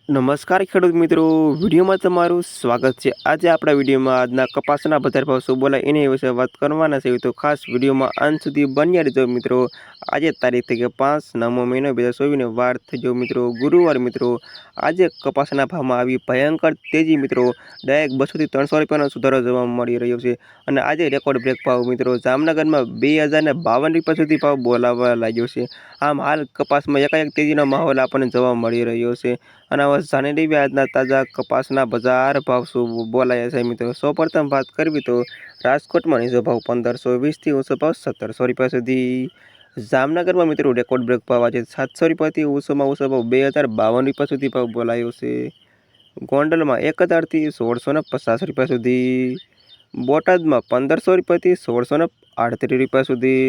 નમસ્કાર ખેડૂત મિત્રો, વિડીયોમાં તમારું સ્વાગત છે। આજે આપણા વિડીયોમાં આજના કપાસના બજાર ભાવ શું બોલાય એની વિશે વાત કરવાના છે, તો ખાસ વિડીયોમાં અંત સુધી બન્યા રહેજો મિત્રો। આજે તારીખ થઈ ગઈ 5 9મો મહિનો 2024 વાર થઈ ગયો મિત્રો ગુરુવાર મિત્રો। આજે કપાસના ભાવમાં આવી ભયંકર તેજી મિત્રો। ડાયરેક્ટ 200 થી 300 રૂપિયાનો સુધારો જોવા મળી રહ્યો છે અને આજે રેકોર્ડ બ્રેક ભાવ મિત્રો જામનગરમાં 2052 રૂપિયા સુધી ભાવ બોલાવવા લાગ્યો છે। આમ હાલ કપાસમાં એકાએક તેજીનો માહોલ આપણને જોવા મળી રહ્યો છે અને હવે જાણી લઈએ આજના તાજા કપાસના બજાર ભાવ શું બોલાયા છે મિત્રો। સૌપ્રથમ વાત કરવી તો રાજકોટમાં નીચો ભાવ 1520 થી ઊંચો ભાવ 1700 રૂપિયા સુધી। જામનગરમાં મિત્રો રેકોર્ડ બ્રેક ભાવ આજે 700 રૂપિયાથી ઊંચોમાં ઊંચો ભાવ 2052 રૂપિયા સુધી ભાવ બોલાયો છે। ગોંડલમાં 1000 થી 1650 રૂપિયા સુધી। બોટાદમાં 1500 રૂપિયાથી 1638 રૂપિયા સુધી।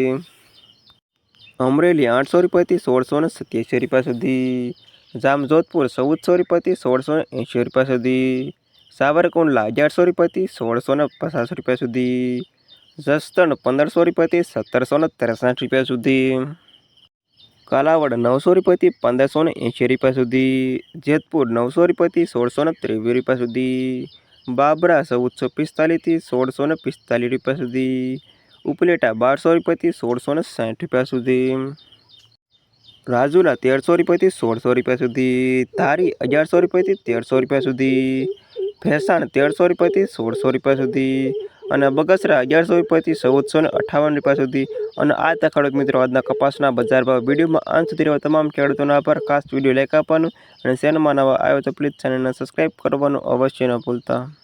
અમરેલી 800 રૂપિયાથી 1687 રૂપિયા સુધી। જામજોધપુર 1400 રૂપિયાથી 1680 રૂપિયા સુધી। સાવરકુંડલા 1100 રૂપિયાથી 1650 રૂપિયા સુધી। જસદણ 1500 રૂપિયાથી 1763 રૂપિયા સુધી। કાલાવડ 900 રૂપિયાથી 1580 રૂપિયા સુધી। જેતપુર 900 રૂપિયાથી 1623 રૂપિયા સુધી। બાબરા 1445 થી 1645 રૂપિયા સુધી। ઉપલેટા 1200 રૂપિયાથી 1660 રૂપિયા સુધી। રાજુલા 1300 રૂપિયાથી 1600 રૂપિયા સુધી। ધારી 1100 રૂપિયાથી 1300 રૂપિયા સુધી। ભેસાણ 1300 રૂપિયાથી 1600 રૂપિયા સુધી અને બગસરા 1100 રૂપિયાથી 1458 રૂપિયા સુધી। અને આ હતા ખેડૂત મિત્રો આજના કપાસના બજાર ભાવ। વિડીયોમાં અંત સુધી રહેવા તમામ ખેડૂતોનો આભાર। ખાસ વિડીયો લાઈક આપવાનું અને ચેનલમાં નવા આવ્યો તો પ્લીઝ ચેનલને સબસ્ક્રાઈબ કરવાનું અવશ્ય ન ભૂલતા।